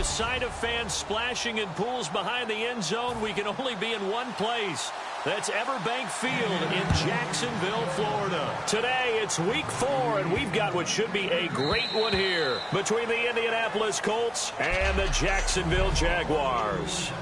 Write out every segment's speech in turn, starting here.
the sight of fans splashing in pools behind the end zone, we can only be in one place. That's Everbank Field in Jacksonville, Florida. Today, it's week 4, and we've got what should be a great one here between the Indianapolis Colts and the Jacksonville Jaguars.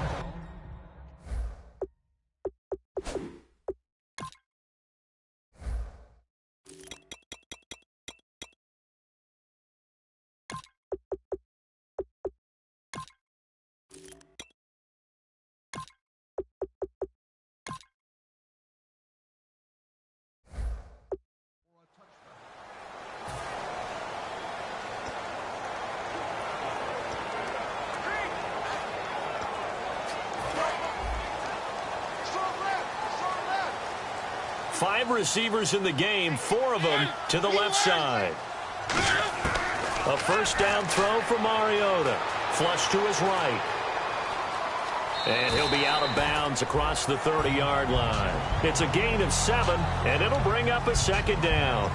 Five receivers in the game, 4 of them to the left side. A first down throw for Mariota. Flush to his right. And he'll be out of bounds across the 30-yard line. It's a gain of 7, and it'll bring up a second down.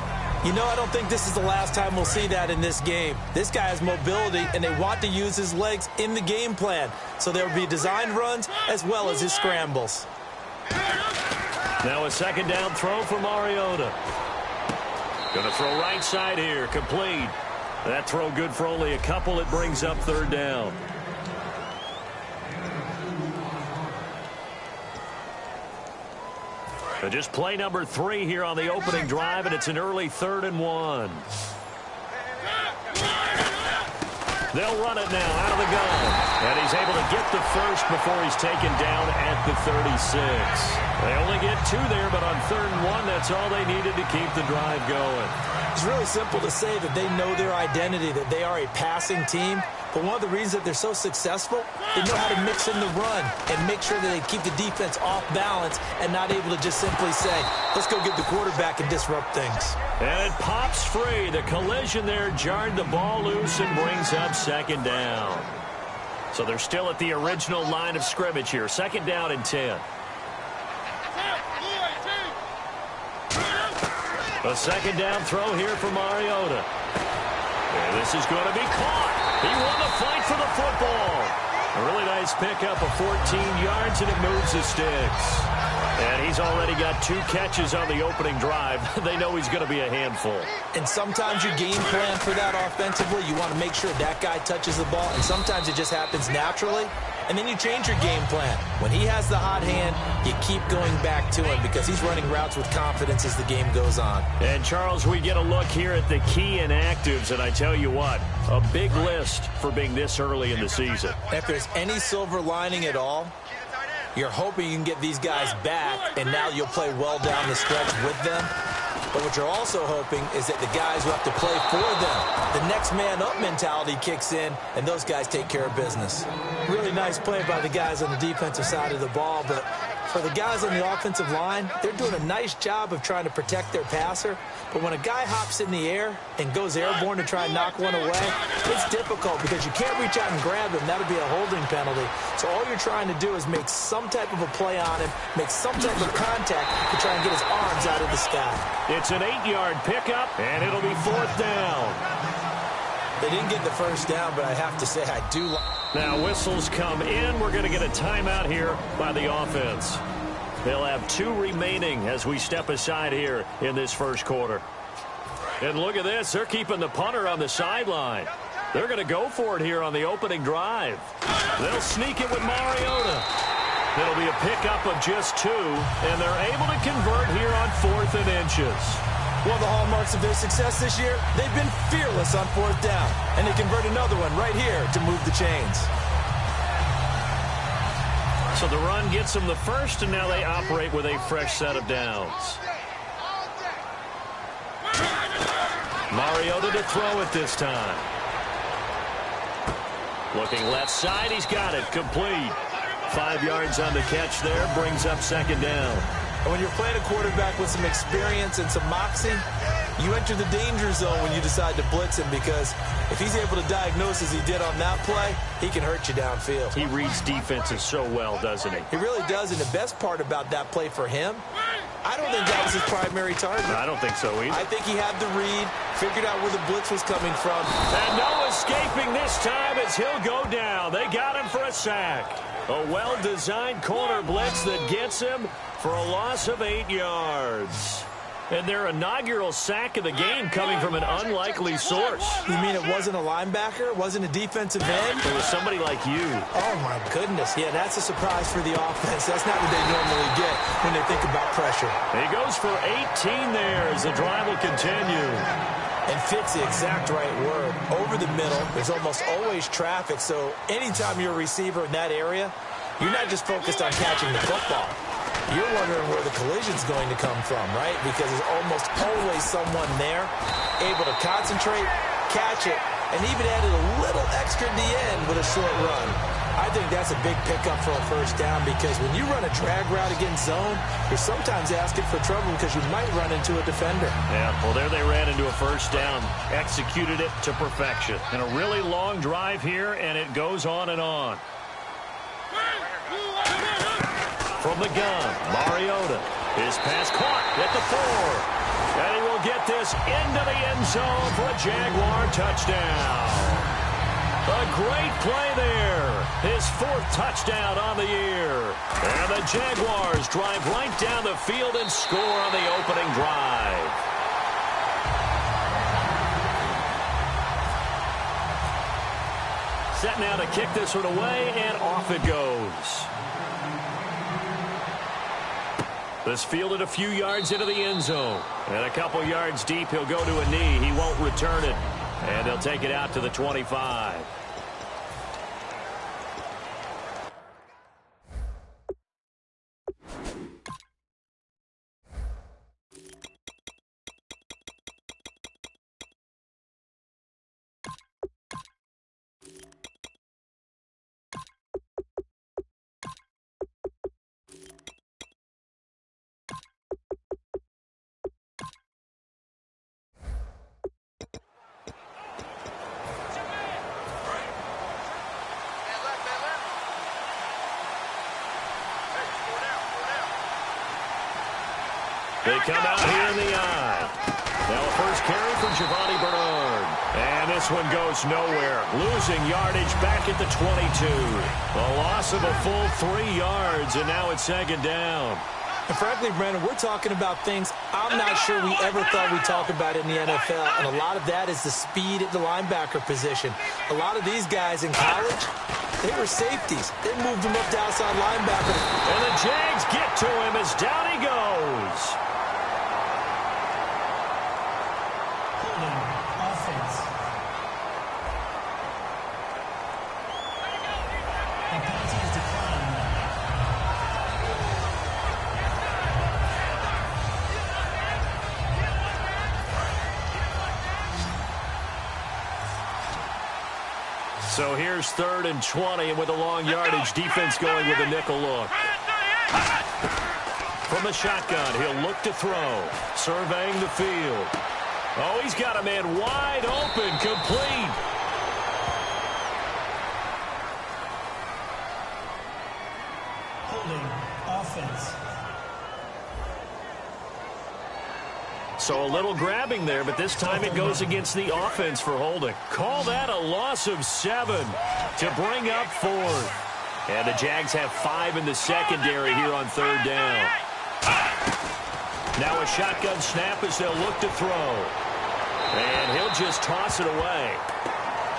You know, I don't think this is the last time we'll see that in this game. This guy has mobility, and they want to use his legs in the game plan. So there will be designed runs as well as his scrambles. Now a second down throw for Mariota. Going to throw right side here, complete. That throw good for only a couple. It brings up third down. Just play number 3 here on the opening drive, and it's an early 3rd and 1. They'll run it now out of the gun. And he's able to get the first before he's taken down at the 36. They only get 2 there, but on 3rd and 1, that's all they needed to keep the drive going. It's really simple to say that they know their identity, that they are a passing team. But one of the reasons that they're so successful, they know how to mix in the run and make sure that they keep the defense off balance and not able to just simply say, let's go get the quarterback and disrupt things. And it pops free. The collision there jarred the ball loose and brings up second down. So they're still at the original line of scrimmage here. Second down and 10. A second down throw here for Mariota. And this is going to be caught. He won the fight for the football. A really nice pickup of 14 yards, and it moves the sticks. And he's already got 2 catches on the opening drive. They know he's going to be a handful. And sometimes your game plan for that offensively, you want to make sure that guy touches the ball, and sometimes it just happens naturally. And then you change your game plan. When he has the hot hand, you keep going back to him because he's running routes with confidence as the game goes on. And, Charles, we get a look here at the key inactives, and I tell you what, a big list for being this early in the season. If there's any silver lining at all, you're hoping you can get these guys back, and now you'll play well down the stretch with them. But what you're also hoping is that the guys who have to play for them, the next man up mentality kicks in, and those guys take care of business. Really nice play by the guys on the defensive side of the ball, but for the guys on the offensive line, they're doing a nice job of trying to protect their passer. But when a guy hops in the air and goes airborne to try and knock one away, it's difficult because you can't reach out and grab him. That'll be a holding penalty. So all you're trying to do is make some type of a play on him, make some type of contact to try and get his arms out of the sky. It's an 8-yard pickup, and it'll be 4th down. They didn't get the first down, but I have to say I do. Now whistles come in. We're going to get a timeout here by the offense. They'll have 2 remaining as we step aside here in this first quarter. And look at this. They're keeping the punter on the sideline. They're going to go for it here on the opening drive. They'll sneak it with Mariota. It'll be a pickup of just 2, and they're able to convert here on 4th and inches. One of the hallmarks of their success this year, they've been fearless on 4th down, and they convert another one right here to move the chains. So the run gets them the first, and now they operate with a fresh set of downs. Mariota to throw it this time. Looking left side, he's got it, complete. 5 yards on the catch there, brings up second down. And when you're playing a quarterback with some experience and some moxie, you enter the danger zone when you decide to blitz him, because if he's able to diagnose as he did on that play, he can hurt you downfield. He reads defenses so well, doesn't he? He really does, and the best part about that play for him I don't think that was his primary target. I don't think so either. I think he had the read, figured out where the blitz was coming from. And no escaping this time as he'll go down. They got him for a sack. A well-designed corner blitz that gets him for a loss of 8 yards. And their inaugural sack of the game coming from an unlikely source. You mean it wasn't a linebacker? It wasn't a defensive end? It was somebody like you. Oh, my goodness. Yeah, that's a surprise for the offense. That's not what they normally get when they think about pressure. He goes for 18 there as the drive will continue. And fits the exact right word. Over the middle, there's almost always traffic. So anytime you're a receiver in that area, you're not just focused on catching the football. You're wondering where the collision's going to come from, right? Because there's almost always someone there able to concentrate, catch it, and even added a little extra at the end with a short run. I think that's a big pickup for a first down because when you run a drag route against zone, you're sometimes asking for trouble because you might run into a defender. Yeah, well, there they ran into a first down, executed it to perfection. And a really long drive here, and it goes on and on. From the gun, Mariota. His pass caught at the 4. And he will get this into the end zone for a Jaguar touchdown. A great play there. His 4th touchdown on the year. And the Jaguars drive right down the field and score on the opening drive. Set now to kick this one away, and off it goes. This fielded a few yards into the end zone. And a couple yards deep, he'll go to a knee. He won't return it. And they'll take it out to the 25. They come out here in the eye. Now a first carry from Giovanni Bernard. And this one goes nowhere. Losing yardage back at the 22. A loss of a full 3 yards, and now it's 2nd down. And frankly, Brandon, we're talking about things I'm not sure we ever thought we'd talk about in the NFL. And a lot of that is the speed at the linebacker position. A lot of these guys in college, they were safeties. They moved them up to outside linebacker. And the Jags get to him as down he goes. Offense. And penalty is declined. So here's 3rd and 20, and with a long yardage, defense going with a nickel look. From the shotgun, he'll look to throw, surveying the field. Oh, he's got a man wide open, complete. Holding. Offense. So a little grabbing there, but this time it goes against the offense for holding. Call that a loss of 7 to bring up 4th. And the Jags have 5 in the secondary here on 3rd down. Now a shotgun snap as they'll look to throw. And he'll just toss it away.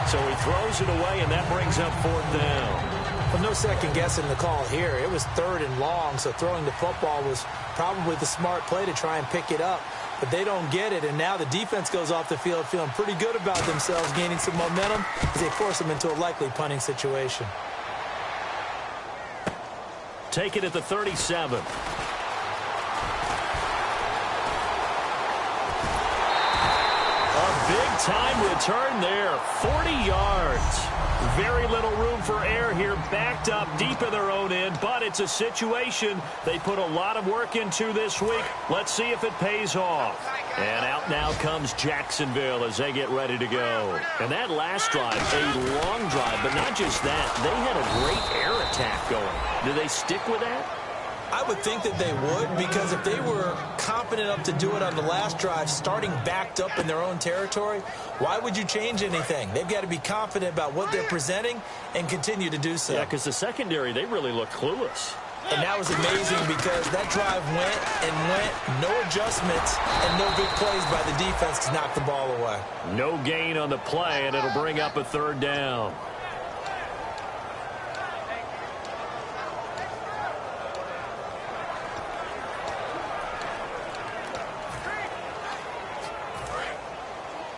So he throws it away, and that brings up 4th down. Well, no second guessing the call here. It was 3rd and long, so throwing the football was probably the smart play to try and pick it up. But they don't get it, and now the defense goes off the field feeling pretty good about themselves, gaining some momentum as they force them into a likely punting situation. Take it at the 37. Big-time return there, 40 yards. Very little room for error here, backed up deep in their own end, but it's a situation they put a lot of work into this week. Let's see if it pays off. And out now comes Jacksonville as they get ready to go. And that last drive, a long drive, but not just that. They had a great air attack going. Do they stick with that? I would think that they would, because if they were confident enough to do it on the last drive, starting backed up in their own territory, why would you change anything? They've got to be confident about what they're presenting and continue to do so. Yeah, because the secondary, they really look clueless. And that was amazing because that drive went and went, no adjustments, and no big plays by the defense to knock the ball away. No gain on the play, and it'll bring up a third down.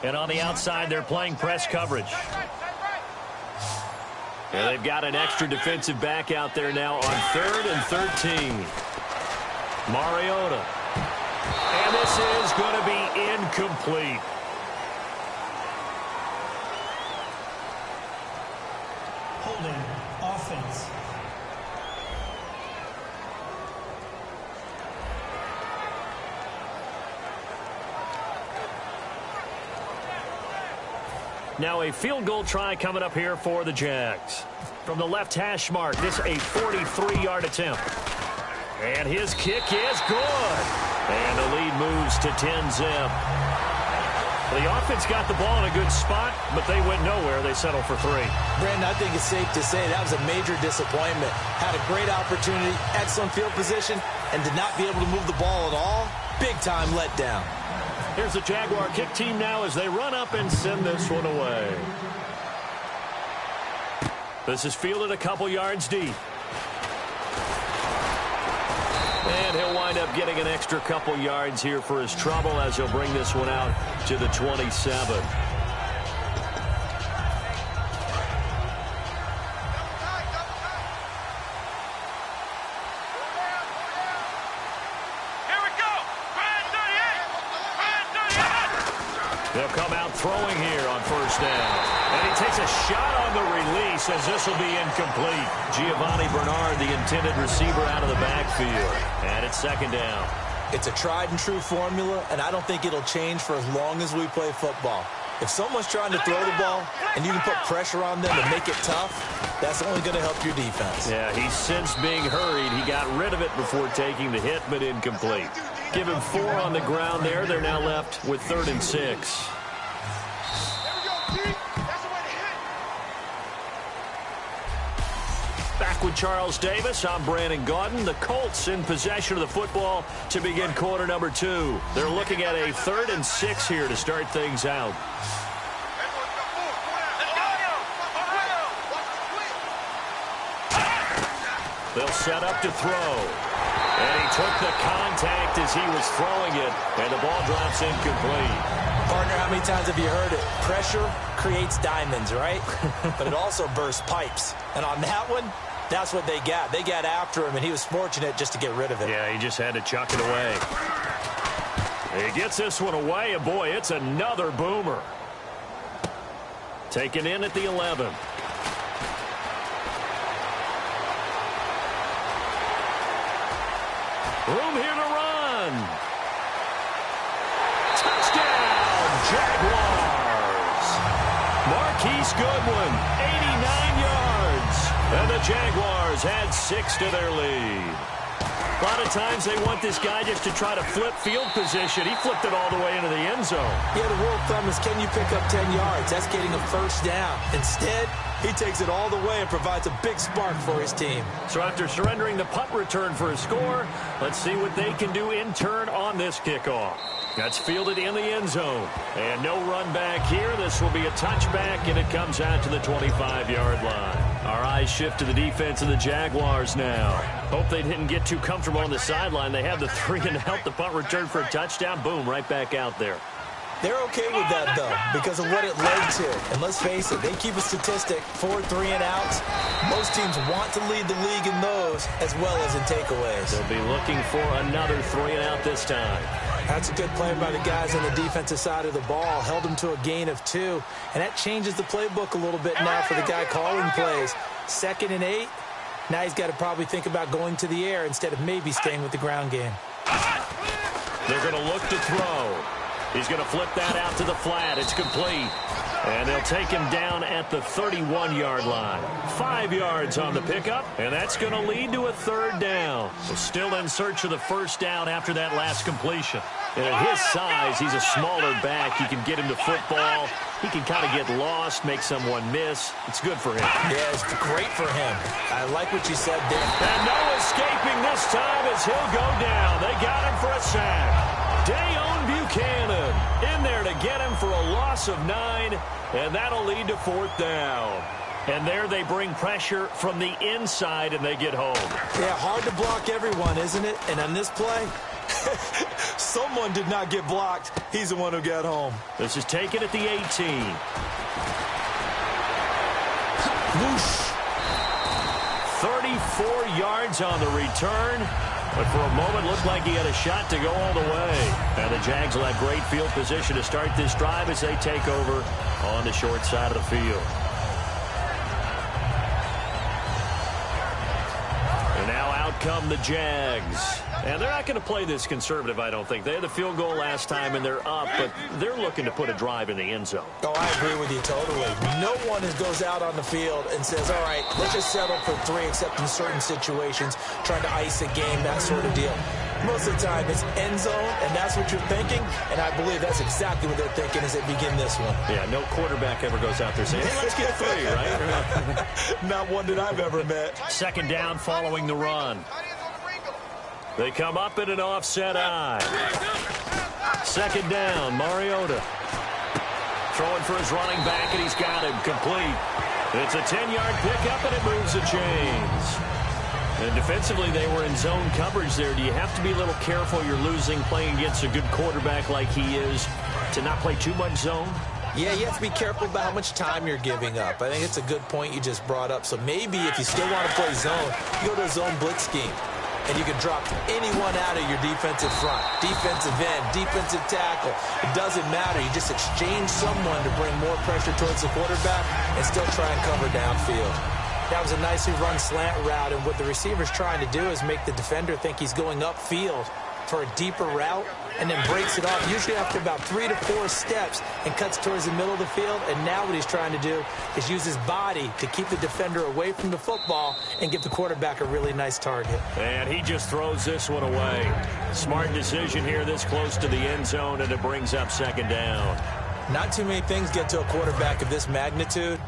And on the outside, they're playing press coverage. And they've got an extra defensive back out there now on 3rd and 13. Mariota. And this is going to be incomplete. Holding. Offense. Now a field goal try coming up here for the Jags. From the left hash mark, this a 43-yard attempt. And his kick is good. And the lead moves to 10-zip. The offense got the ball in a good spot, but they went nowhere. They settled for 3. Brandon, I think it's safe to say that was a major disappointment. Had a great opportunity, excellent field position, and did not be able to move the ball at all. Big-time letdown. Here's the Jaguar kick team now as they run up and send this one away. This is fielded a couple yards deep. And he'll wind up getting an extra couple yards here for his trouble as he'll bring this one out to the 27. They'll come out throwing here on first down. And he takes a shot on the release as this will be incomplete. Giovanni Bernard, the intended receiver, out of the backfield. And it's second down. It's a tried-and-true formula, and I don't think it'll change for as long as we play football. If someone's trying to throw the ball and you can put pressure on them and make it tough, that's only going to help your defense. Yeah, he's since being hurried. He got rid of it before taking the hit, but incomplete. Give him 4 on the ground there. They're now left with 3rd and 6. Back with Charles Davis, I'm Brandon Gaudin. The Colts in possession of the football to begin quarter number 2. They're looking at a 3rd and 6 here to start things out. They'll set up to throw. And he took the contact as he was throwing it, and the ball drops incomplete. Partner, how many times have you heard it? Pressure creates diamonds, right? But it also bursts pipes. And on that one, that's what they got. They got after him, and he was fortunate just to get rid of it. Yeah, he just had to chuck it away. He gets this one away, and boy, it's another boomer. Taken in at the 11. Room here to run. Touchdown, Jaguars. Marquise Goodwin, 89 yards. And the Jaguars had 6 to their lead. A lot of times they want this guy just to try to flip field position. He flipped it all the way into the end zone. Yeah, the rule of thumb is, can you pick up 10 yards? That's getting a first down. Instead, he takes it all the way and provides a big spark for his team. So after surrendering the punt return for a score, let's see what they can do in turn on this kickoff. That's fielded in the end zone. And no run back here. This will be a touchback, and it comes out to the 25-yard line. Our eyes shift to the defense of the Jaguars now. Hope they didn't get too comfortable on the sideline. They have the 3 and help the punt return for a touchdown. Boom, right back out there. They're okay with that, though, because of what it led to. And let's face it, they keep a statistic, 4 3-and-outs. Most teams want to lead the league in those as well as in takeaways. They'll be looking for another 3-and-out this time. That's a good play by the guys on the defensive side of the ball. Held them to a gain of 2. And that changes the playbook a little bit now for the guy calling plays. 2nd and 8. Now he's got to probably think about going to the air instead of maybe staying with the ground game. They're going to look to throw. He's going to flip that out to the flat. It's complete. And they'll take him down at the 31-yard line. 5 yards on the pickup, and that's going to lead to a third down. So still in search of the first down after that last completion. And at his size, he's a smaller back. You can get him to football. He can kind of get lost, make someone miss. It's good for him. Yeah, it's great for him. I like what you said there. And no escaping this time as he'll go down. They got him for a sack. Dayon Buchanan in there to get him for a loss of 9, and that'll lead to fourth down. And there they bring pressure from the inside, and they get home. Yeah, hard to block everyone, isn't it? And on this play, someone did not get blocked. He's the one who got home. This is taken at the 18. Whoosh. 34 yards on the return. But for a moment, looked like he had a shot to go all the way. And the Jags will have great field position to start this drive as they take over on the short side of the field. And now out come the Jags. And they're not going to play this conservative, I don't think. They had the field goal last time, and they're up, but they're looking to put a drive in the end zone. Oh, I agree with you totally. No one goes out on the field and says, all right, let's just settle for 3, except in certain situations, trying to ice a game, that sort of deal. Most of the time, it's end zone, and that's what you're thinking, and I believe that's exactly what they're thinking as they begin this one. Yeah, no quarterback ever goes out there saying, hey, let's get 3, right? Not one that I've ever met. Second down following the run. They come up in an offset eye. Second down, Mariota. Throwing for his running back, and he's got him complete. It's a 10-yard pickup, and it moves the chains. And defensively, they were in zone coverage there. Do you have to be a little careful? You're losing playing against a good quarterback like he is to not play too much zone? Yeah, you have to be careful about how much time you're giving up. I think it's a good point you just brought up. So maybe if you still want to play zone, you go to a zone blitz scheme. And you can drop anyone out of your defensive front, defensive end, defensive tackle. It doesn't matter. You just exchange someone to bring more pressure towards the quarterback and still try and cover downfield. That was a nicely run slant route, and what the receiver's trying to do is make the defender think he's going upfield for a deeper route and then breaks it off, usually after about 3 to 4 steps, and cuts towards the middle of the field. And now what he's trying to do is use his body to keep the defender away from the football and give the quarterback a really nice target. And he just throws this one away. Smart decision here this close to the end zone, and it brings up second down. Not too many things get to a quarterback of this magnitude,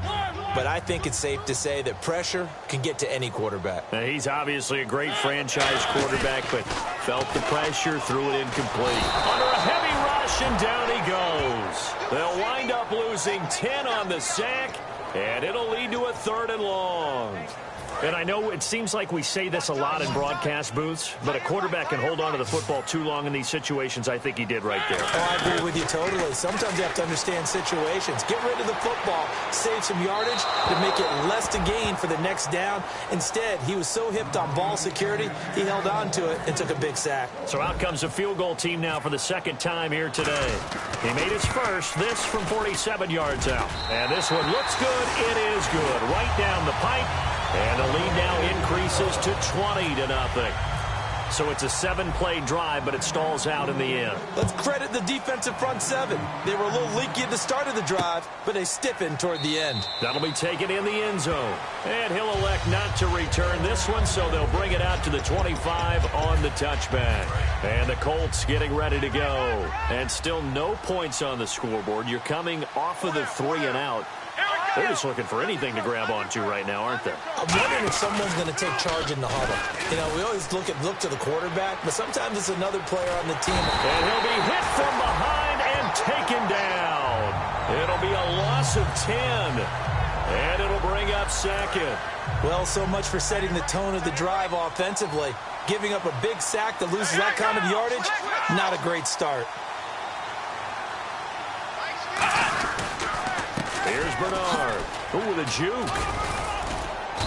but I think it's safe to say that pressure can get to any quarterback. Now, he's obviously a great franchise quarterback, but felt the pressure, threw it incomplete. Under a heavy rush, and down he goes. They'll wind up losing 10 on the sack, and it'll lead to a 3rd and long. And I know it seems like we say this a lot in broadcast booths, but a quarterback can hold on to the football too long in these situations. I think he did right there. Oh, I agree with you totally. Sometimes you have to understand situations. Get rid of the football, save some yardage to make it less to gain for the next down. Instead, he was so hipped on ball security, he held on to it and took a big sack. So out comes the field goal team now for the second time here today. He made his first, this from 47 yards out. And this one looks good. It is good. Right down the pipe. And the lead now increases to 20-0. So it's a 7-play drive, but it stalls out in the end. Let's credit the defensive front 7. They were a little leaky at the start of the drive, but they stiffened toward the end. That'll be taken in the end zone. And he'll elect not to return this one, so they'll bring it out to the 25 on the touchback. And the Colts getting ready to go. And still no points on the scoreboard. You're coming off of the 3-and-out. They're just looking for anything to grab onto right now, aren't they? I'm wondering if someone's going to take charge in the huddle. You know, we always look to the quarterback, but sometimes it's another player on the team. And he'll be hit from behind and taken down. It'll be a loss of 10. And it'll bring up second. Well, so much for setting the tone of the drive offensively. Giving up a big sack that loses that kind of yardage, not a great start. Here's Bernard. Ooh, with a juke.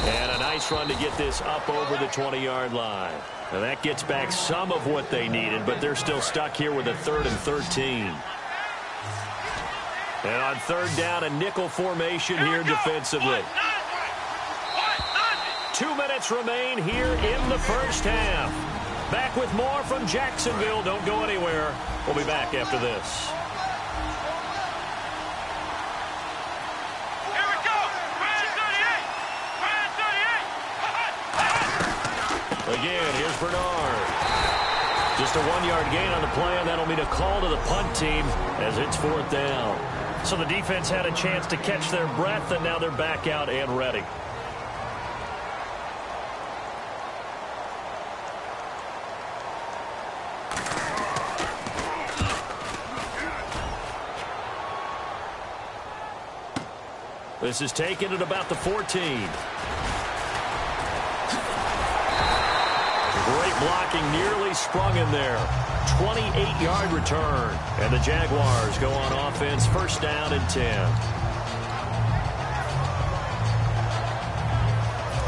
And a nice run to get this up over the 20-yard line. And that gets back some of what they needed, but they're still stuck here with a 3rd and 13. And on 3rd down, a nickel formation here defensively. 2 minutes remain here in the first half. Back with more from Jacksonville. Don't go anywhere. We'll be back after this. Bernard. Just a 1-yard gain on the play, and that'll mean a call to the punt team as it's 4th down. So the defense had a chance to catch their breath, and now they're back out and ready. This is taken at about the 14. Great blocking, nearly sprung in there. 28-yard return. And the Jaguars go on offense, 1st down and 10.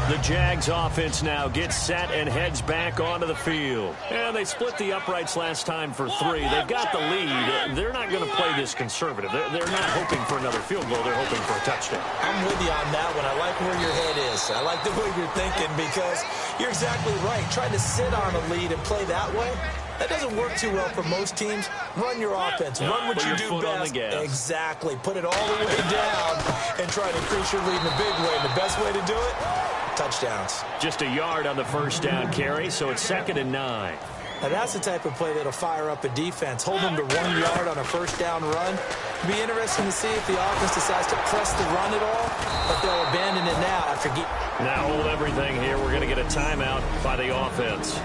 The Jags offense now gets set and heads back onto the field. And they split the uprights last time for 3. They've got the lead. They're not going to play this conservative. They're not hoping for another field goal. They're hoping for a touchdown. I'm with you on that one. I like where your head is. I like the way you're thinking because you're exactly right. Trying to sit on a lead and play that way, that doesn't work too well for most teams. Run your offense. Run what you do best. Exactly. Put it all the way down and try to increase your lead in a big way. And the best way to do it, touchdowns. Just a yard on the 1st down carry, so it's 2nd and 9. Now that's the type of play that'll fire up a defense. Hold them to 1 yard on a 1st down run. It'll be interesting to see if the offense decides to press the run at all, but they'll abandon it now after Now hold everything here. We're going to get a timeout by the offense.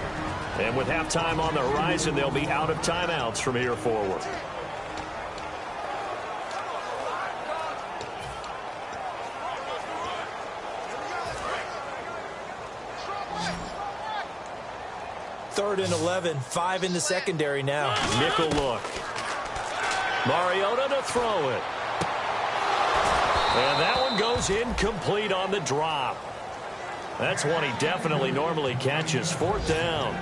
And with halftime on the horizon, they'll be out of timeouts from here forward. Third and 11, 5 in the secondary now. Nickel look. Mariota to throw it. And that one goes incomplete on the drop. That's one he definitely normally catches. 4th down.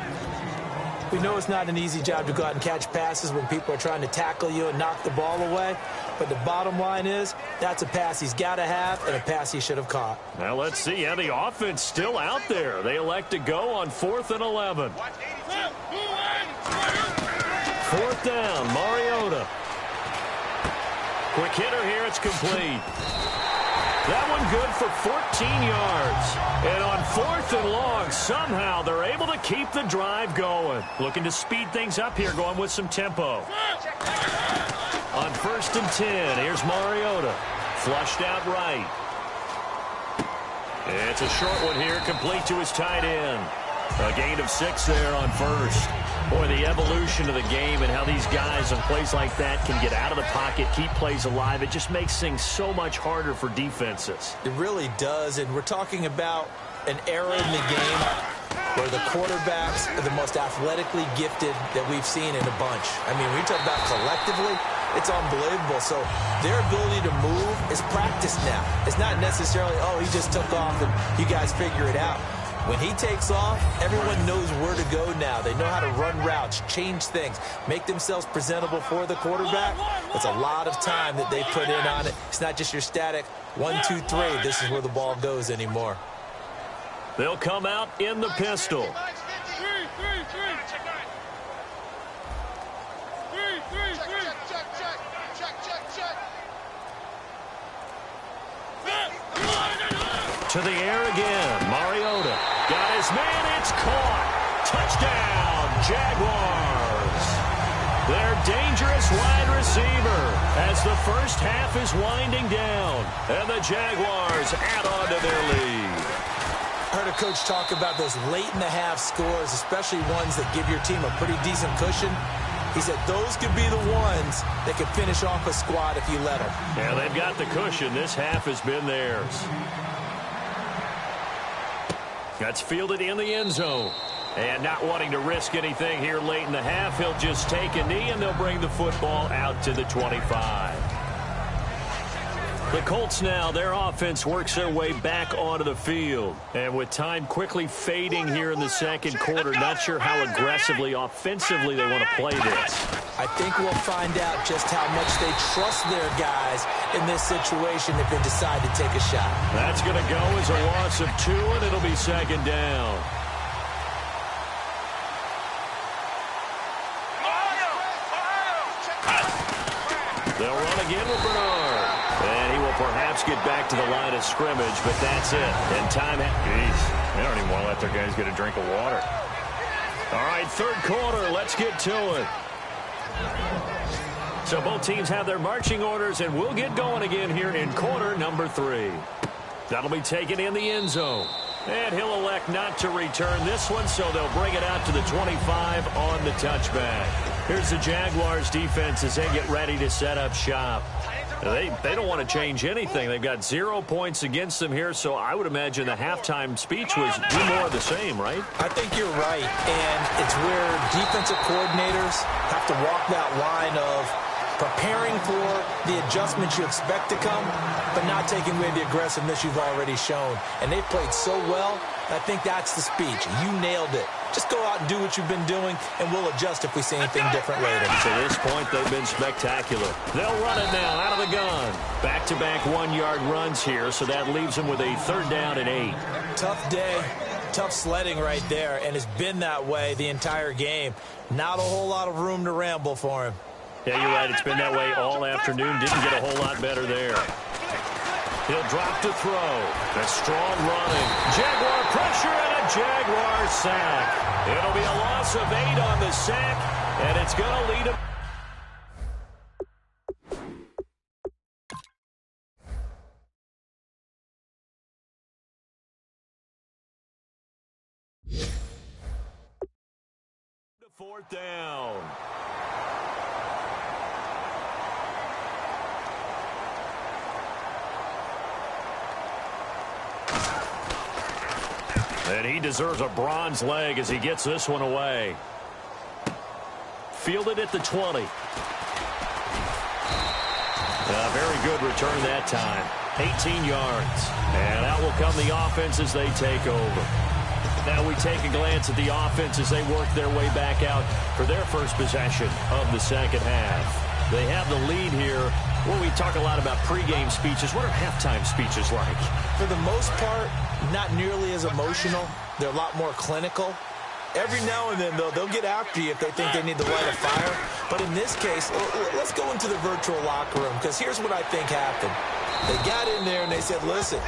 We know it's not an easy job to go out and catch passes when people are trying to tackle you and knock the ball away. But the bottom line is, that's a pass he's got to have and a pass he should have caught. Now let's see. Yeah, the offense still out there. They elect to go on 4th and 11. 4th down, Mariota. Quick hitter here. It's complete. That one good for 14 yards. And on 4th and long, somehow they're able to keep the drive going. Looking to speed things up here, going with some tempo. On 1st and 10, here's Mariota. Flushed out right. It's a short one here, complete to his tight end. A gain of 6 there on 1st. Boy, the evolution of the game and how these guys on plays like that can get out of the pocket, keep plays alive, it just makes things so much harder for defenses. It really does, and we're talking about an era in the game where the quarterbacks are the most athletically gifted that we've seen in a bunch. I mean, when you talk about collectively, it's unbelievable. So their ability to move is practiced now. It's not necessarily, oh, he just took off and you guys figure it out. When he takes off, everyone knows where to go now. They know how to run routes, change things, make themselves presentable for the quarterback. It's a lot of time that they put in on it. It's not just your static 1, 2, 3. This is where the ball goes anymore. They'll come out in the pistol. To the air again. Mariota got his man. It's caught. Touchdown, Jaguars. Their dangerous wide receiver as the first half is winding down. And the Jaguars add on to their lead. I heard a coach talk about those late-in-the-half scores, especially ones that give your team a pretty decent cushion. He said those could be the ones that could finish off a squad if you let them. Yeah, they've got the cushion. This half has been theirs. That's fielded in the end zone. And not wanting to risk anything here late in the half, he'll just take a knee, and they'll bring the football out to the 25. The Colts now, their offense works their way back onto the field. And with time quickly fading here in the second quarter, not sure how aggressively, offensively they want to play this. I think we'll find out just how much they trust their guys in this situation if they decide to take a shot. That's going to go as a loss of 2, and it'll be second down. They'll run again with Bernard. And he will perhaps get back to the line of scrimmage, but that's it. And time. Jeez, they don't even want to let their guys get a drink of water. All right, third quarter. Let's get to it. So both teams have their marching orders, and we'll get going again here in quarter number 3. That'll be taken in the end zone. And he'll elect not to return this one, so they'll bring it out to the 25 on the touchback. Here's the Jaguars defense as they get ready to set up shop. They don't want to change anything. They've got 0 points against them here, so I would imagine the halftime speech was do more of the same, right? I think you're right, and it's where defensive coordinators have to walk that line of preparing for the adjustments you expect to come, but not taking away the aggressiveness you've already shown. And they've played so well, I think that's the speech. You nailed it. Just go out and do what you've been doing, and we'll adjust if we see anything different later. To this point, they've been spectacular. They'll run it now out of the gun. Back-to-back 1-yard runs here, so that leaves them with a 3rd down and 8. Tough day, tough sledding right there, and it's been that way the entire game. Not a whole lot of room to ramble for him. Yeah, you're right. It's been that way all afternoon. Didn't get a whole lot better there. He'll drop to throw. A strong running. Jaguar pressure and a Jaguar sack. It'll be a loss of 8 on the sack, and it's going to lead him. To 4th down. And he deserves a bronze leg as he gets this one away. Fielded at the 20. A very good return that time. 18 yards. And out will come the offense as they take over. Now we take a glance at the offense as they work their way back out for their first possession of the second half. They have the lead here. Well, we talk a lot about pregame speeches. What are halftime speeches like? For the most part, not nearly as emotional. They're a lot more clinical. Every now and then, though, they'll get after you if they think they need to light a fire. But in this case, let's go into the virtual locker room, because here's what I think happened. They got in there and they said, listen,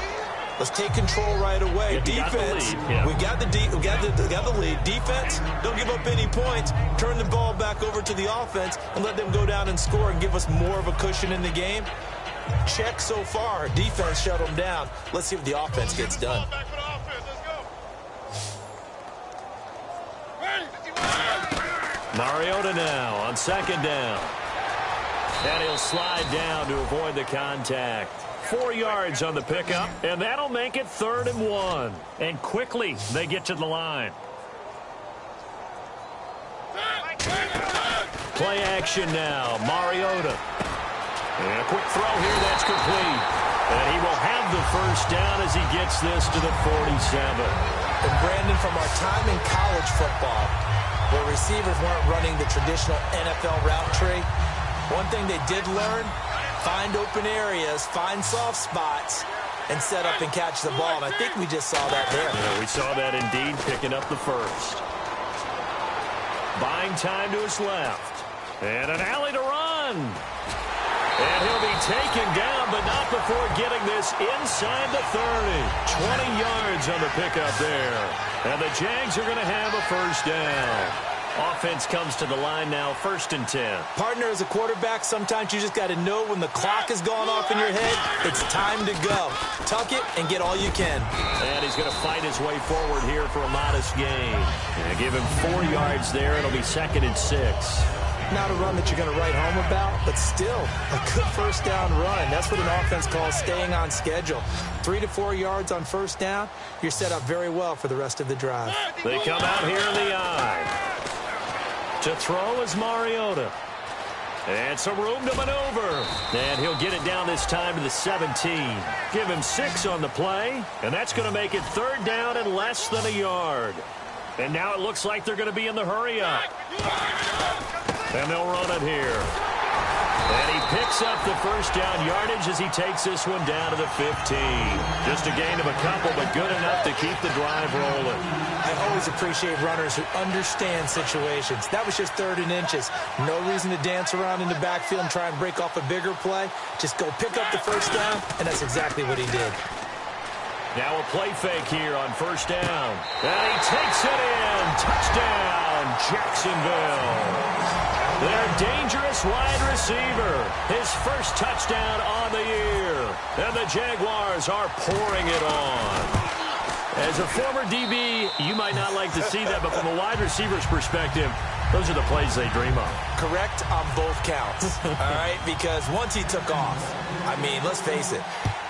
let's take control right away. Defense, we got the lead. Defense, don't give up any points. Turn the ball back over to the offense and let them go down and score and give us more of a cushion in the game. Check so far. Defense shut them down. Let's see if the offense gets done. Mariota now on 2nd down. And he'll slide down to avoid the contact. 4 yards on the pickup, and that'll make it 3rd and 1. And quickly, they get to the line. Play action now. Mariota. And a quick throw here. That's complete. And he will have the 1st down as he gets this to the 47. And Brandon, from our time in college football, where receivers weren't running the traditional NFL route tree, one thing they did learn, find open areas, find soft spots, and set up and catch the ball. And I think we just saw that there. Yeah, we saw that indeed, picking up the 1st. Buying time to his left. And an alley to run. And he'll be taken down, but not before getting this inside the 30. 20 yards on the pickup there. And the Jags are going to have a 1st down. Offense comes to the line now, 1st and 10. Partner, as a quarterback, sometimes you just got to know when the clock has gone off in your head, it's time to go. Tuck it and get all you can. And he's going to fight his way forward here for a modest gain. And give him 4 yards there. It'll be 2nd and 6. Not a run that you're going to write home about, but still a good 1st down run. That's what an offense calls staying on schedule. 3 to 4 yards on 1st down, you're set up very well for the rest of the drive. They come out here in the eye. To throw is Mariota. And some room to maneuver. And he'll get it down this time to the 17. Give him 6 on the play. And that's going to make it 3rd down and less than a yard. And now it looks like they're going to be in the hurry up. And they'll run it here. And he picks up the 1st down yardage as he takes this one down to the 15. Just a gain of a couple, but good enough to keep the drive rolling. I always appreciate runners who understand situations. That was just 3rd and inches. No reason to dance around in the backfield and try and break off a bigger play. Just go pick up the 1st down, and that's exactly what he did. Now a play fake here on first down. And he takes it in. Touchdown, Jacksonville. Their dangerous wide receiver. His first touchdown on the year. And the Jaguars are pouring it on. As a former DB, you might not like to see that, but from a wide receiver's perspective, those are the plays they dream of. Correct on both counts, all right? Because once he took off, I mean, let's face it,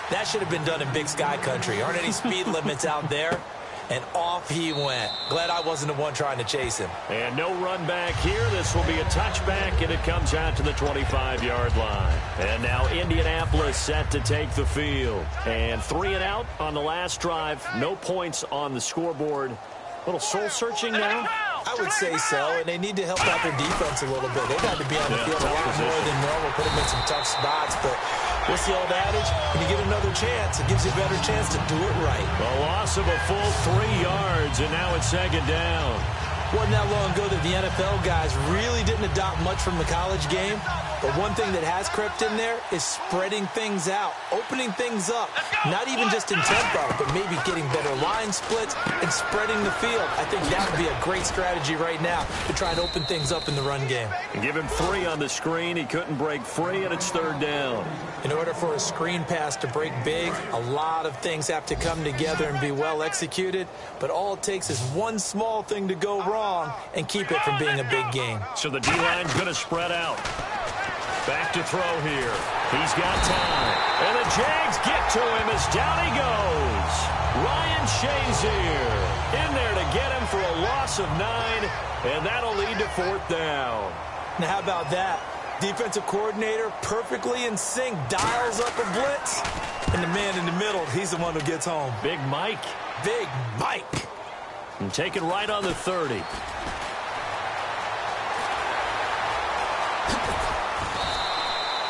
that should have been done in Big Sky country. Aren't any speed limits out there? And off he went. Glad I wasn't the one trying to chase him. And no run back here. This will be a touchback, and it comes out to the 25-yard line. And now Indianapolis set to take the field. And 3 and out on the last drive. No points on the scoreboard. A little soul-searching now. I would say so, and they need to help out their defense a little bit. They've got to be on the field a lot more than normal, put them in some tough spots. But what's the old adage? When you get another chance, it gives you a better chance to do it right. A loss of a full 3 yards, and now it's second down. Wasn't that long ago that the NFL guys really didn't adopt much from the college game. But one thing that has crept in there is spreading things out, opening things up. Not even just in tempo, but maybe getting better line splits and spreading the field. I think that would be a great strategy right now to try and open things up in the run game. And give him 3 on the screen. He couldn't break free, and it's third down. In order for a screen pass to break big, a lot of things have to come together and be well executed. But all it takes is one small thing to go wrong and keep it from being a big game. So the D-line's going to spread out. Back to throw here. He's got time. And the Jags get to him as down he goes. Ryan Shazier in there to get him for a loss of 9, and that'll lead to fourth down. Now, how about that? Defensive coordinator perfectly in sync, dials up a blitz, and the man in the middle, he's the one who gets home. Big Mike. Big Mike. And take it right on the 30.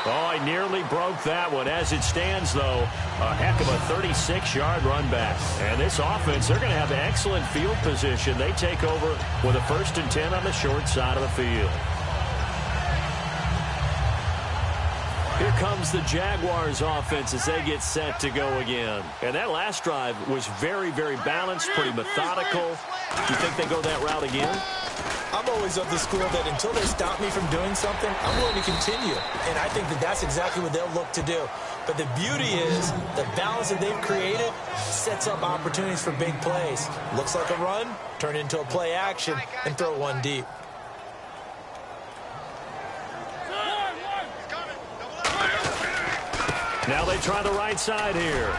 Oh, I nearly broke that one. As it stands, though, a heck of a 36-yard run back. And this offense, they're going to have excellent field position. They take over with a 1st and 10 on the short side of the field. Here comes the Jaguars offense as they get set to go again. And that last drive was very, very balanced, pretty methodical. Do you think they go that route again? I'm always of the school that until they stop me from doing something, I'm willing to continue. And I think that that's exactly what they'll look to do. But the beauty is the balance that they've created sets up opportunities for big plays. Looks like a run, turn it into a play action, and throw one deep. Now they try the right side here.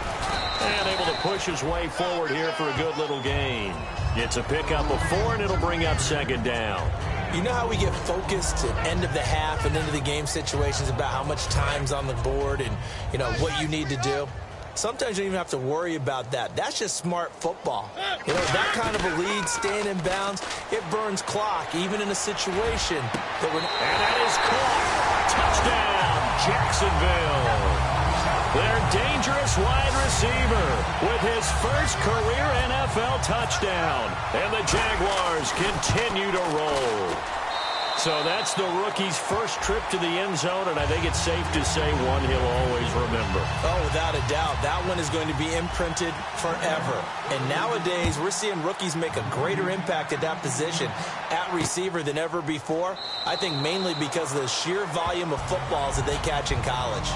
And able to push his way forward here for a good little gain. Gets a pickup of 4, and it'll bring up second down. You know how we get focused at end of the half and into the game situations about how much time's on the board and, you know, what you need to do? Sometimes you don't even have to worry about that. That's just smart football. You know, that kind of a lead, staying in bounds, it burns clock, even in a situation that would... And that is caught. Touchdown, Jacksonville. Their dangerous wide receiver with his first career NFL touchdown. And the Jaguars continue to roll. So that's the rookie's first trip to the end zone, and I think it's safe to say one he'll always remember. Oh, without a doubt. That one is going to be imprinted forever. And nowadays, we're seeing rookies make a greater impact at that position at receiver than ever before. I think mainly because of the sheer volume of footballs that they catch in college.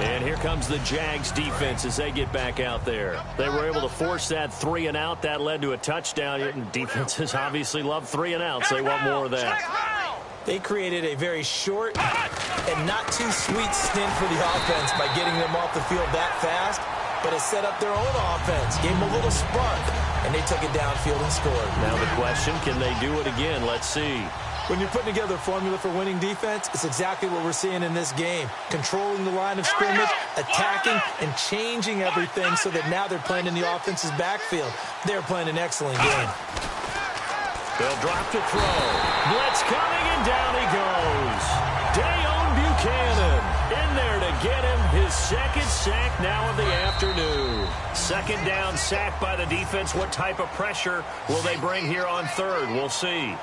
And here comes the Jags defense as they get back out there. They were able to force that 3 and out. That led to a touchdown. And defenses obviously love 3 and outs. They want more of that. They created a very short and not too sweet stint for the offense by getting them off the field that fast. But it set up their own offense, gave them a little spark, and they took it downfield and scored. Now the question, can they do it again? Let's see. When you're putting together a formula for winning defense, it's exactly what we're seeing in this game. Controlling the line of scrimmage, attacking, and changing everything so that now they're playing in the offense's backfield. They're playing an excellent game. They'll drop to throw. Blitz coming, and down he goes. Dayon Buchanan in there to get him his second sack now of the afternoon. Second down sack by the defense. What type of pressure will they bring here on third? We'll see.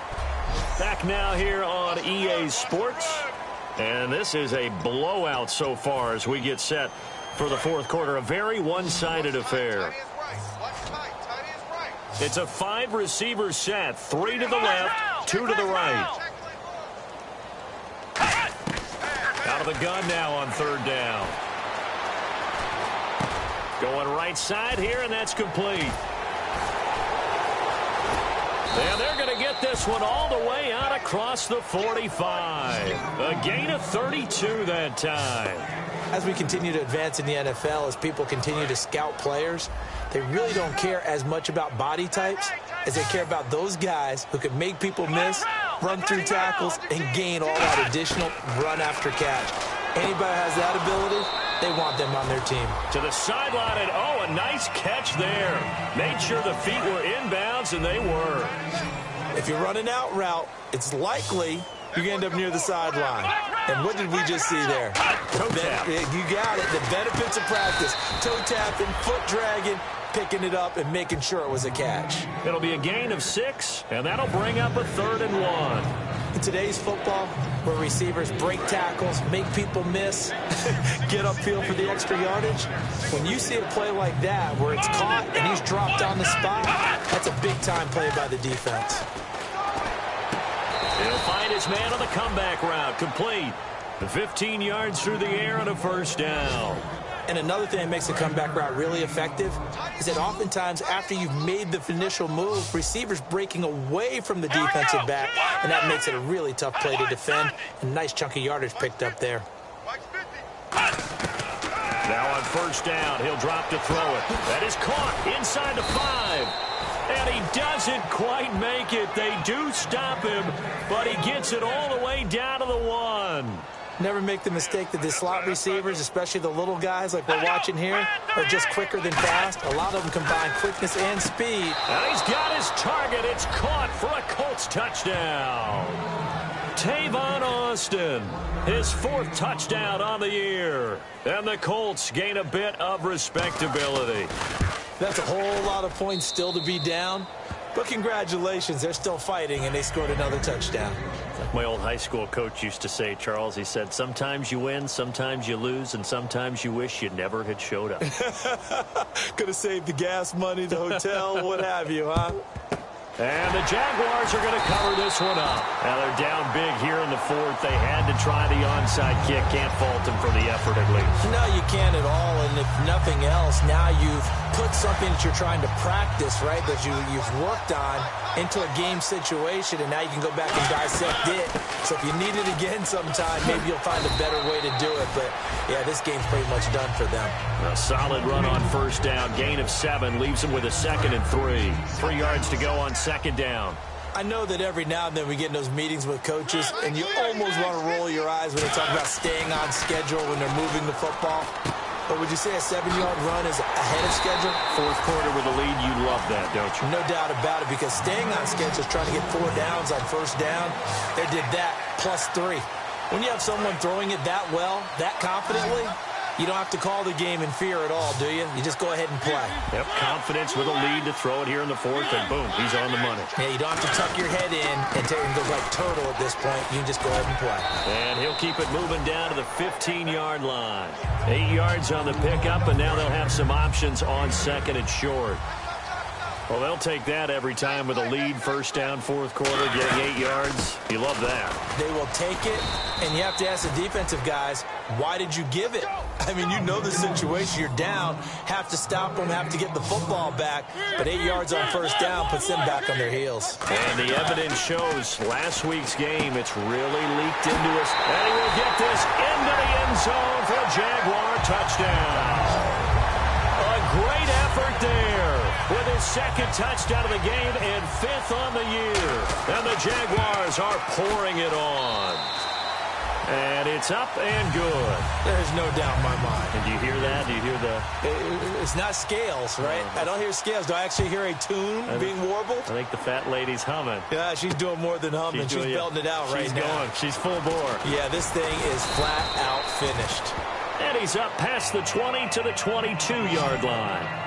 Back now here on EA Sports. And this is a blowout so far as we get set for the fourth quarter. A very one-sided affair. It's a 5-receiver set. 3 to the left, 2 to the right. Out of the gun now on third down. Going right side here, and that's complete. And they're going to get this one all the way out across the 45. A gain of 32 that time. As we continue to advance in the NFL, as people continue to scout players, they really don't care as much about body types as they care about those guys who can make people miss, run through tackles, and gain all that additional run after catch. Anybody has that ability, they want them on their team. To the sideline, and a nice catch there. Made sure the feet were inbounds, and they were. If you're running out route, it's likely you're going to end up near the sideline. And what did we just see there? Toe tap. You got it. The benefits of practice. Toe tapping, foot dragging, picking it up, and making sure it was a catch. It'll be a gain of 6, and that'll bring up a 3rd and 1. In today's football, where receivers break tackles, make people miss, get upfield for the extra yardage, when you see a play like that where it's caught and he's dropped on the spot, that's a big-time play by the defense. He'll find his man on the comeback route, complete. 15 yards through the air and a first down. And another thing that makes the comeback route really effective is that oftentimes after you've made the initial move, receivers breaking away from the defensive back, and that makes it a really tough play to defend. A nice chunk of yardage picked up there. Now on first down, he'll drop to throw it. That is caught inside the 5. And he doesn't quite make it. They do stop him, but he gets it all the way down to the 1. Never make the mistake that the slot receivers, especially the little guys like we're watching here, are just quicker than fast. A lot of them combine quickness and speed. And he's got his target. It's caught for a Colts touchdown. Tavon Austin, his 4th touchdown on the year. And the Colts gain a bit of respectability. That's a whole lot of points still to be down. But congratulations, they're still fighting, and they scored another touchdown. Like my old high school coach used to say, Charles, he said, sometimes you win, sometimes you lose, and sometimes you wish you never had showed up. Could have saved the gas money, the hotel, what have you, huh? And the Jaguars are going to cover this one up. Now they're down big here in the 4th. They had to try the onside kick. Can't fault them for the effort at least. No, you can't at all. And if nothing else, now you've put something that you're trying to practice, right, that you've worked on into a game situation, and now you can go back and dissect it. So if you need it again sometime, maybe you'll find a better way to do it. But, yeah, this game's pretty much done for them. A solid run on first down. Gain of 7 leaves them with a 2nd and 3. 3 yards to go on second down. I know that every now and then we get in those meetings with coaches, and you almost want to roll your eyes when they talk about staying on schedule when they're moving the football. But would you say a 7-yard run is ahead of schedule? 4th quarter with a lead, you love that, don't you? No doubt about it, because staying on schedule is trying to get 4 downs on first down. They did that, plus 3. When you have someone throwing it that well, that confidently, you don't have to call the game in fear at all, do you? You just go ahead and play. Yep, confidence with a lead to throw it here in the 4th, and boom, he's on the money. Yeah, you don't have to tuck your head in and go like turtle at this point. You can just go ahead and play. And he'll keep it moving down to the 15-yard line. 8 yards on the pickup, and now they'll have some options on 2nd and short. Well, they'll take that every time with a lead, first down, 4th quarter, getting 8 yards. You love that. They will take it, and you have to ask the defensive guys, why did you give it? I mean, you know the situation. You're down, have to stop them, have to get the football back, but 8 yards on first down puts them back on their heels. And the evidence shows last week's game, it's really leaked into us. And he will get this into the end zone for a Jaguar touchdown. A great effort there with his 2nd touchdown of the game and 5th on the year. And the Jaguars are pouring it on. And it's up and good. There's no doubt in my mind. And do you hear that? Do you hear the... It's not scales, right? I don't hear scales. Do I actually hear a tune being warbled? I think the fat lady's humming. Yeah, she's doing more than humming. She's belting it out right now. She's going. She's full bore. Yeah, this thing is flat out finished. And he's up past the 20 to the 22-yard line.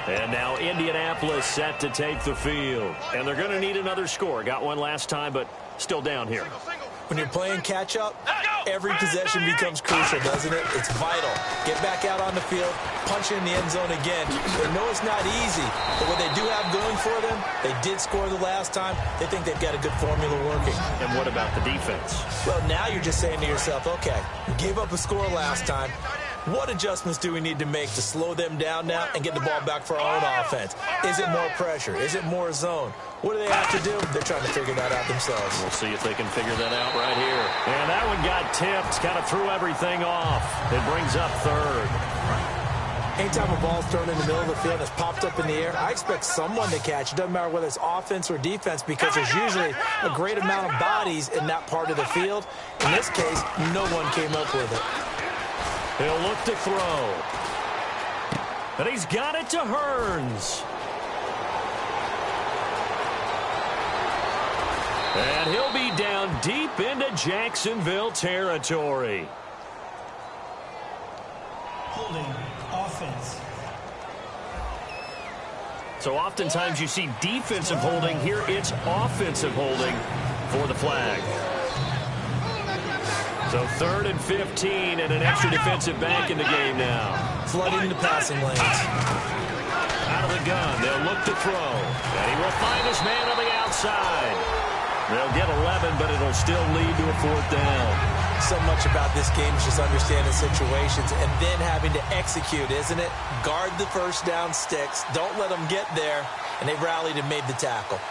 And now Indianapolis set to take the field. And they're going to need another score. Got one last time, but still down here. When you're playing catch-up, every possession becomes crucial, doesn't it? It's vital. Get back out on the field, punch in the end zone again. They know it's not easy, but what they do have going for them, they did score the last time. They think they've got a good formula working. And what about the defense? Well, now you're just saying to yourself, okay, we gave up a score last time. What adjustments do we need to make to slow them down now and get the ball back for our own offense? Is it more pressure? Is it more zone? What do they have to do? They're trying to figure that out themselves. We'll see if they can figure that out right here. And that one got tipped, kind of threw everything off. It brings up third. Anytime a ball's thrown in the middle of the field that's popped up in the air, I expect someone to catch. It doesn't matter whether it's offense or defense because there's usually a great amount of bodies in that part of the field. In this case, no one came up with it. He'll look to throw. And he's got it to Hearns. And he'll be down deep into Jacksonville territory. Holding offense. So oftentimes you see defensive holding. Here it's offensive holding for the flag. So 3rd and 15 and an extra defensive back in the game now. Flooding the passing lanes. Out of the gun, they'll look to throw. And he will find his man on the outside. They'll get 11, but it'll still lead to a 4th down. So much about this game is just understanding situations and then having to execute, isn't it? Guard the first down sticks. Don't let them get there. And they rallied and made the tackle.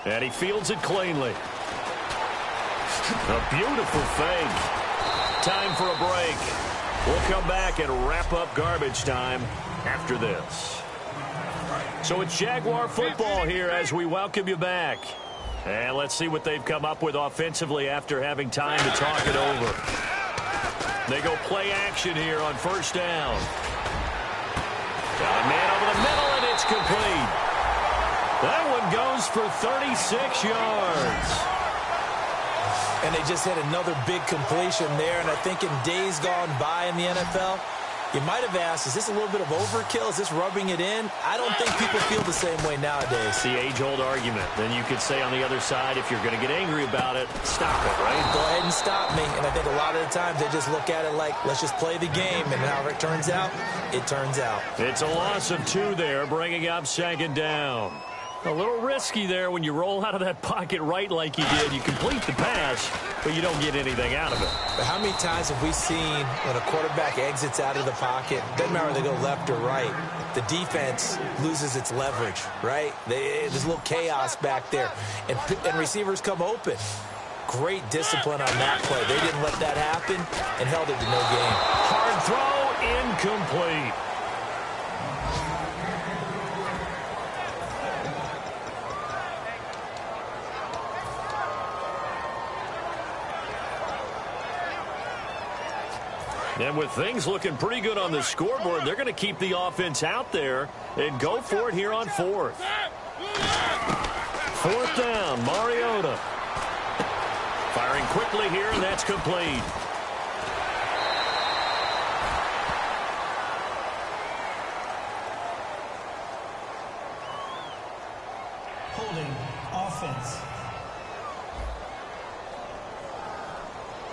And he fields it cleanly. A beautiful fake. Time for a break. We'll come back and wrap up garbage time after this. So it's Jaguar football here as we welcome you back. And let's see what they've come up with offensively after having time to talk it over. They go play action here on 1st down. Got a man over the middle, and it's complete. That one goes for 36 yards. And they just hit another big completion there. And I think in days gone by in the NFL, you might have asked, is this a little bit of overkill? Is this rubbing it in? I don't think people feel the same way nowadays. It's the age-old argument. Then you could say on the other side, if you're going to get angry about it, stop it, right? Go ahead and stop me. And I think a lot of the times they just look at it like, let's just play the game. And however it turns out, it turns out. It's a loss of 2 there, bringing up 2nd down. A little risky there when you roll out of that pocket right like you did. You complete the pass, but you don't get anything out of it. But how many times have we seen when a quarterback exits out of the pocket, doesn't matter whether they go left or right, the defense loses its leverage, right? There's a little chaos back there, and receivers come open. Great discipline on that play. They didn't let that happen and held it to no gain. Hard throw, incomplete. And with things looking pretty good on the scoreboard, they're going to keep the offense out there and go for it here on 4th. 4th down, Mariota. Firing quickly here, and that's complete. Holding offense.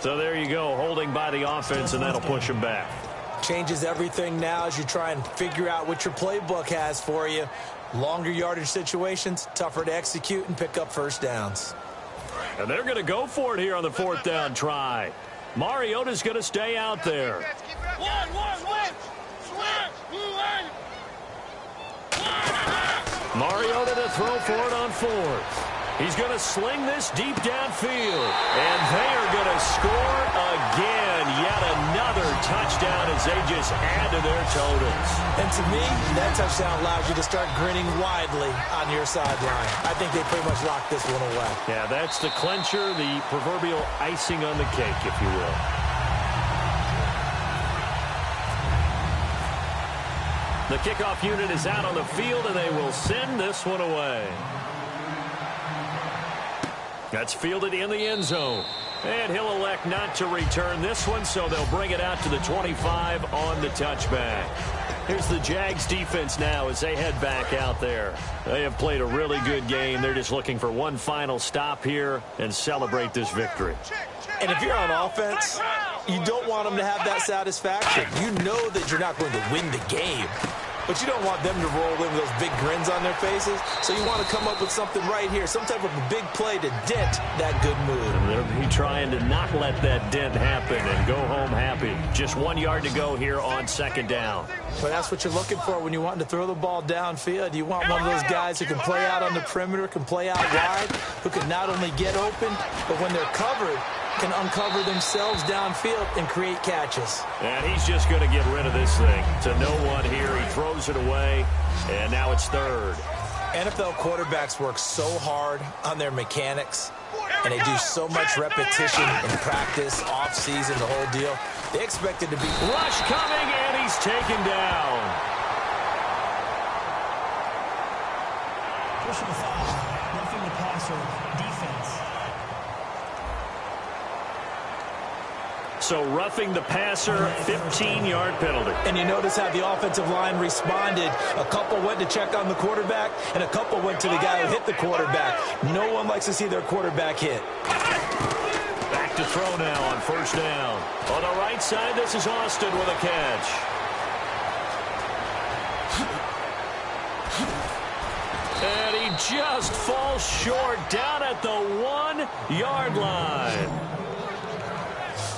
So there you go, holding by the offense, and that'll push him back. Changes everything now as you try and figure out what your playbook has for you. Longer yardage situations, tougher to execute and pick up 1st downs. And they're going to go for it here on the 4th down try. Mariota's going to stay out there. Mariota to throw for it on 4th. He's going to sling this deep downfield. And they are going to score again. Yet another touchdown as they just add to their totals. And to me, that touchdown allows you to start grinning widely on your sideline. I think they pretty much locked this one away. Yeah, that's the clincher, the proverbial icing on the cake, if you will. The kickoff unit is out on the field, and they will send this one away. That's fielded in the end zone. And he'll elect not to return this one, so they'll bring it out to the 25 on the touchback. Here's the Jags defense now as they head back out there. They have played a really good game. They're just looking for one final stop here and celebrate this victory. And if you're on offense, you don't want them to have that satisfaction. You know that you're not going to win the game, but you don't want them to roll in with those big grins on their faces. So you want to come up with something right here, some type of a big play to dent that good mood. And they'll be trying to not let that dent happen and go home happy. Just 1 yard to go here on second down. But that's what you're looking for when you want to throw the ball downfield. You want one of those guys who can play out on the perimeter, can play out wide, who can not only get open, but when they're covered, can uncover themselves downfield and create catches. And he's just going to get rid of this thing to no one here. He throws it away, and now it's third. NFL quarterbacks work so hard on their mechanics, and they do so much repetition in practice, off-season, the whole deal. They expect it to be rush coming, and he's taken down. Personal foul, roughing the passer, defense. So roughing the passer, 15-yard penalty. And you notice how the offensive line responded. A couple went to check on the quarterback, and a couple went to the guy who hit the quarterback. No one likes to see their quarterback hit. Back to throw now on first down. On the right side, this is Austin with a catch. And he just falls short down at the 1 yard line.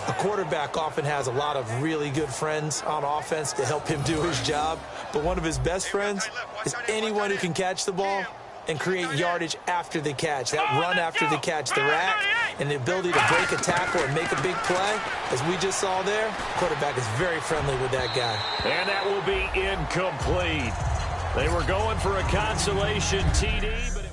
A quarterback often has a lot of really good friends on offense to help him do his job. But one of his best friends is anyone who can catch the ball and create yardage after the catch. That run after the catch, the rack, and the ability to break a tackle and make a big play, as we just saw there, quarterback is very friendly with that guy. And that will be incomplete. They were going for a consolation TD, but